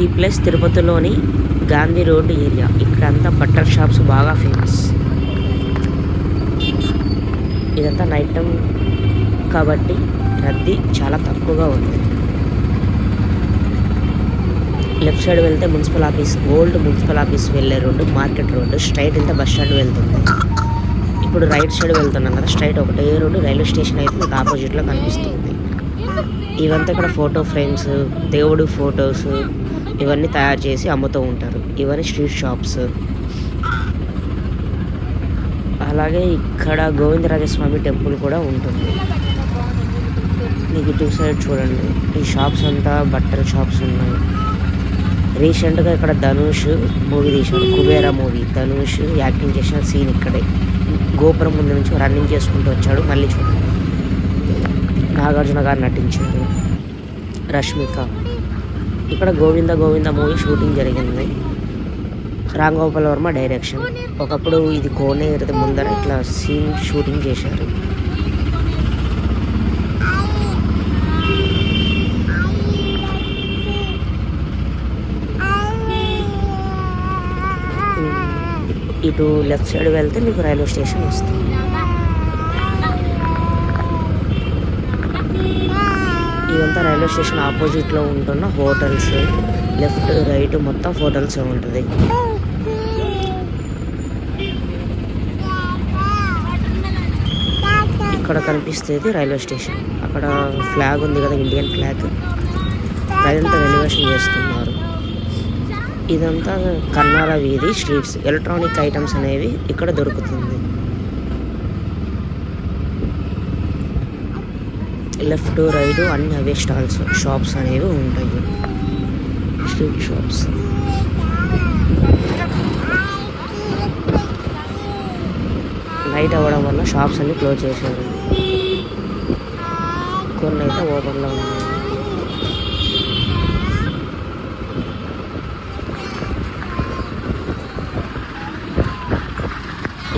ఈ ప్లేస్ తిరుపతిలోని Gandhi road area. ఇక్కడంతా బట్టల షాప్స్ బాగా ఫేమస్. ఇదంతా నైట్ టైం కాబట్టి రద్దీ చాలా తక్కువగా ఉంది. లెఫ్ట్ సైడ్ వెళ్తే municipal office, old municipal office వెళ్ళే రోడ్డు, మార్కెట్ రోడ్డు. స్ట్రైట్ వెళ్తే బస్ స్టాండ్ వెళ్తుంది. ఇప్పుడు రైట్ సైడ్ వెళ్తున్నాం కదా, స్ట్రైట్ ఒకటే రోడ్డు. రైల్వే స్టేషన్ అయితే మీకు ఆపోజిట్లో కనిపిస్తుంది. ఇవంతా ఇక్కడ ఫోటో ఫ్రేమ్స్, దేవుడు ఫొటోస్ ఇవన్నీ తయారు చేసి అమ్ముతూ ఉంటారు. ఇవన్నీ స్ట్రీట్ షాప్స్. అలాగే ఇక్కడ గోవిందరాజస్వామి టెంపుల్ కూడా ఉంటుంది. మీకు ఇటు సైడ్ చూడండి, ఈ షాప్స్ అంతా బట్టల షాప్స్ ఉన్నాయి. రీసెంట్గా ఇక్కడ ధనుష్ మూవీ తీశాడు, కుబేరా మూవీ. ధనుష్ యాక్టింగ్ చేసిన సీన్ ఇక్కడే. గోపురం ముందు నుంచి రన్నింగ్ చేసుకుంటూ వచ్చాడు. మళ్ళీ చూడండి, నాగార్జున గారు నటించారు, రష్మిక. ఇక్కడ గోవింద గోవింద మూవీ షూటింగ్ జరిగింది. రామ్ గోపాల్ వర్మ డైరెక్షన్. ఒకప్పుడు ఇది కోనేరు ముందర ఇట్లా సీన్ షూటింగ్ చేశారు. ఇటు లెఫ్ట్ సైడ్ వెళ్తే మీకు రైల్వే స్టేషన్ వస్తుంది. ఇదంతా రైల్వే స్టేషన్ ఆపోజిట్లో ఉంటున్న హోటల్స్. లెఫ్ట్ రైట్ మొత్తం హోటల్స్ ఉంటుంది. ఇక్కడ కనిపిస్తుంది రైల్వే స్టేషన్. అక్కడ ఫ్లాగ్ ఉంది కదా, ఇండియన్ ఫ్లాగ్. అదంతా రెనోవేషన్ చేస్తున్నారు. ఇదంతా కన్నాల వీధి స్ట్రీట్స్. ఎలక్ట్రానిక్ ఐటమ్స్ అనేవి ఇక్కడ దొరుకుతుంది. లెఫ్ట్ రైట్ అన్ని అవే స్టాల్స్, షాప్స్ అనేవి ఉంటాయి, స్ట్రీట్ షాప్స్. నైట్ అవ్వడం వల్ల షాప్స్ అన్ని క్లోజ్ చేశారు. కొన్ని అయితే ఓపెన్లో ఉన్నాయి.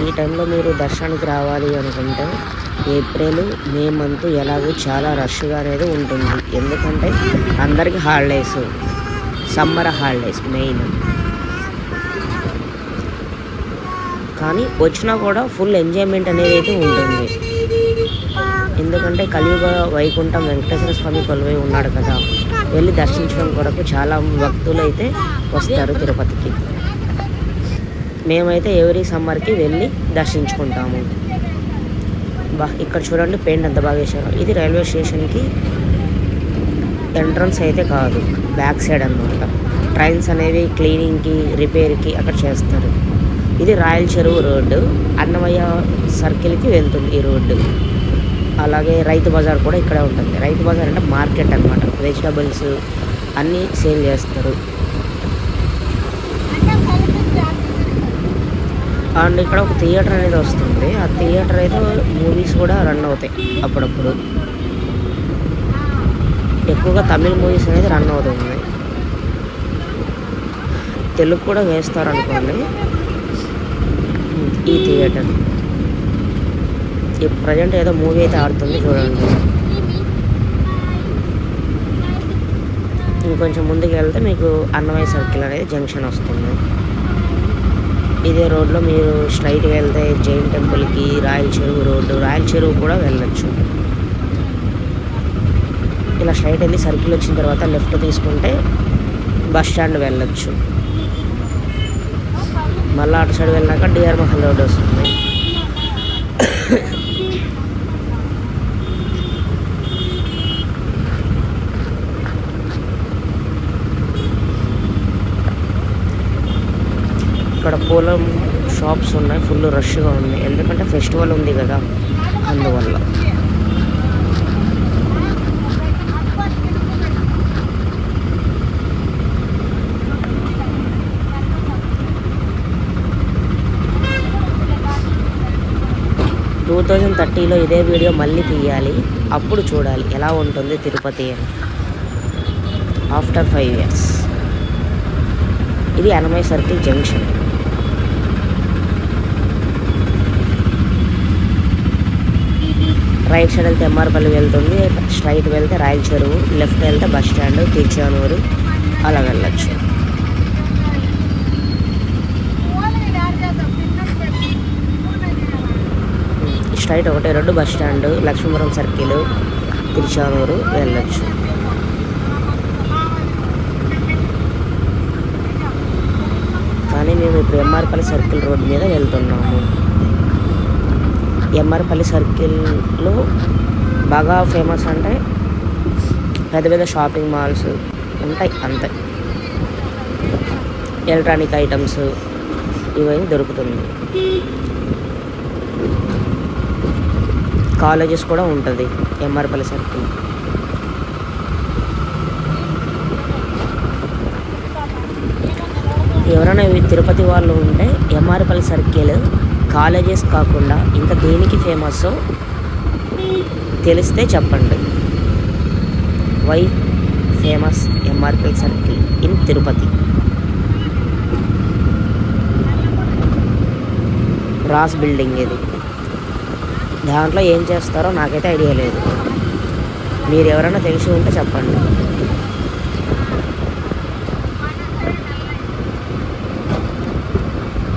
ఈ టైంలో మీరు దర్శనానికి రావాలి అనుకుంటే ఏప్రిల్ మే మంత్ ఎలాగో చాలా రష్గా అనేది ఉంటుంది. ఎందుకంటే అందరికీ హాలిడేస్, సమ్మర్ హాలిడేస్ మెయిన్. కానీ వచ్చినా కూడా ఫుల్ ఎంజాయ్మెంట్ అనేది అయితే ఉంటుంది. ఎందుకంటే కలియుగ వైకుంఠం వెంకటేశ్వర స్వామి కొలువై ఉన్నాడు కదా, వెళ్ళి దర్శించడం కొరకు చాలా భక్తులు అయితే వస్తారు తిరుపతికి. మేమైతే ఎవరీ సమ్మర్కి వెళ్ళి దర్శించుకుంటాము. ఇక్కడ చూడండి పెయింట్ ఎంత బాగా వేశారు. ఇది రైల్వే స్టేషన్కి ఎంట్రన్స్ అయితే కాదు, బ్యాక్ సైడ్ అన్నమాట. ట్రైన్స్ అనేవి క్లీనింగ్కి, రిపేర్కి అక్కడ చేస్తారు. ఇది రాయల్ చెరువు రోడ్డు, అన్నమయ్య సర్కిల్కి వెళ్తుంది ఈ రోడ్డు. అలాగే రైతు బజార్ కూడా ఇక్కడే ఉంటుంది. రైతు బజార్ అంటే మార్కెట్ అన్నమాట. వెజిటబుల్స్ అన్నీ సేల్ చేస్తారు. అండ్ ఇక్కడ ఒక థియేటర్ అనేది వస్తుంది. ఆ థియేటర్ అయితే మూవీస్ కూడా రన్ అవుతాయి అప్పుడప్పుడు. ఎక్కువగా తమిళ మూవీస్ అనేది రన్ అవుతుంది. తెలుగు కూడా వేస్తారు అనుకోండి ఈ థియేటర్. ప్రజెంట్ ఏదో మూవీ అయితే ఆడుతుంది చూడండి. ఇంకొంచెం ముందుకు వెళ్తే మీకు అన్నమయ్య సర్కిల్ అనేది జంక్షన్ వస్తుంది. ఇదే రోడ్లో మీరు స్ట్రైట్ వెళ్తే జైన్ టెంపుల్కి, రాయల్ చెరువు రోడ్డు, రాయల్ చెరువు కూడా వెళ్ళొచ్చు. ఇలా స్ట్రైట్ వెళ్ళి సర్కిల్ వచ్చిన తర్వాత లెఫ్ట్ తీసుకుంటే బస్ స్టాండ్ వెళ్ళొచ్చు. మళ్ళీ అటు సైడ్ వెళ్ళినాక డిఆర్ మహల్ రోడ్ వస్తుంది. ఇక్కడ పూలం షాప్స్ ఉన్నాయి, ఫుల్ రష్గా ఉంది. ఎందుకంటే ఫెస్టివల్ ఉంది కదా, అందువల్ల. టూ 2030లో ఇదే వీడియో మళ్ళీ తీయాలి. అప్పుడు చూడాలి ఎలా ఉంటుంది తిరుపతి అని. After 5 years. ఇది Annamayya circle junction. Right side వెళ్తే ఎమ్మారపల్లి వెళ్తుంది, స్ట్రైట్ వెళ్తే రాయల్ చెరువు, లెఫ్ట్ వెళ్తే బస్ స్టాండ్, తిరుచానూరు, అలా వెళ్ళచ్చు. Straight 1-2 bus stand, Lakshmipuram circle, Tiruchanur వెళ్ళచ్చు. కానీ మేము ఇప్పుడు ఎంఆర్పల్లి సర్కిల్ రోడ్ మీద వెళ్తున్నాము. ఎంఆర్పల్లి సర్కిల్లో బాగా ఫేమస్ అంటే పెద్ద పెద్ద షాపింగ్ మాల్స్ ఉంటాయి అంతే. ఎలక్ట్రానిక్ ఐటమ్స్ ఇవన్నీ దొరుకుతుంది. కాలేజెస్ కూడా ఉంటుంది ఎంఆర్పల్లి సర్కిల్. ఎవరైనా తిరుపతి వాళ్ళు ఉంటే ఎంఆర్పల్లి సర్కిల్ కాలేజెస్ కాకుండా ఇంకా దేనికి ఫేమస్ తెలిస్తే చెప్పండి. Why famous MR Palli circle in Tirupati? రాస్ బిల్డింగ్ ఇది. దాంట్లో ఏం చేస్తారో నాకైతే ఐడియా లేదు. మీరు ఎవరైనా తెలిసి ఉంటే చెప్పండి.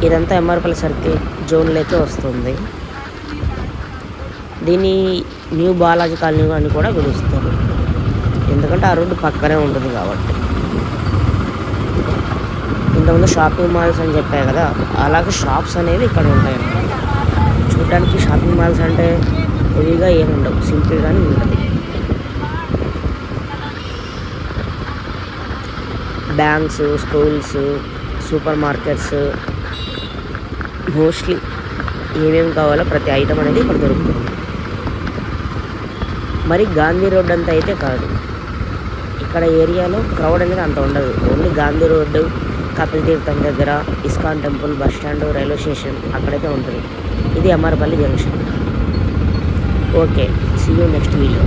ఇదంతా ఎంఆర్పల్లి సర్కిల్ జోన్లోకి వస్తుంది. దీన్ని న్యూ బాలాజీ కాలనీ అని కూడా పిలుస్తారు, ఎందుకంటే ఆ రోడ్డు పక్కనే ఉంటుంది కాబట్టి. ఇంతకుముందు షాపింగ్ మాల్స్ అని చెప్పాయి కదా, అలాగే షాప్స్ అనేవి ఇక్కడ ఉంటాయి. చూడడానికి షాపింగ్ మాల్స్ అంటే హెవీగా ఏమి ఉండవు, సింపుల్గానే ఉంటుంది. Banks, schools, super markets, mostly ఏమేమి కావాలో ప్రతి ఐటమ్ అనేది ఇక్కడ దొరుకుతుంది. మరి గాంధీ రోడ్ అంతా అయితే కాదు. ఇక్కడ ఏరియాలో క్రౌడ్ అనేది అంత ఉండదు. ఓన్లీ గాంధీ రోడ్డు, కపిల్ తీర్థం దగ్గర, ISKCON temple, bus stand, railway station అక్కడైతే ఉంటుంది. ఇది MR Palli junction. Okay, see you next video.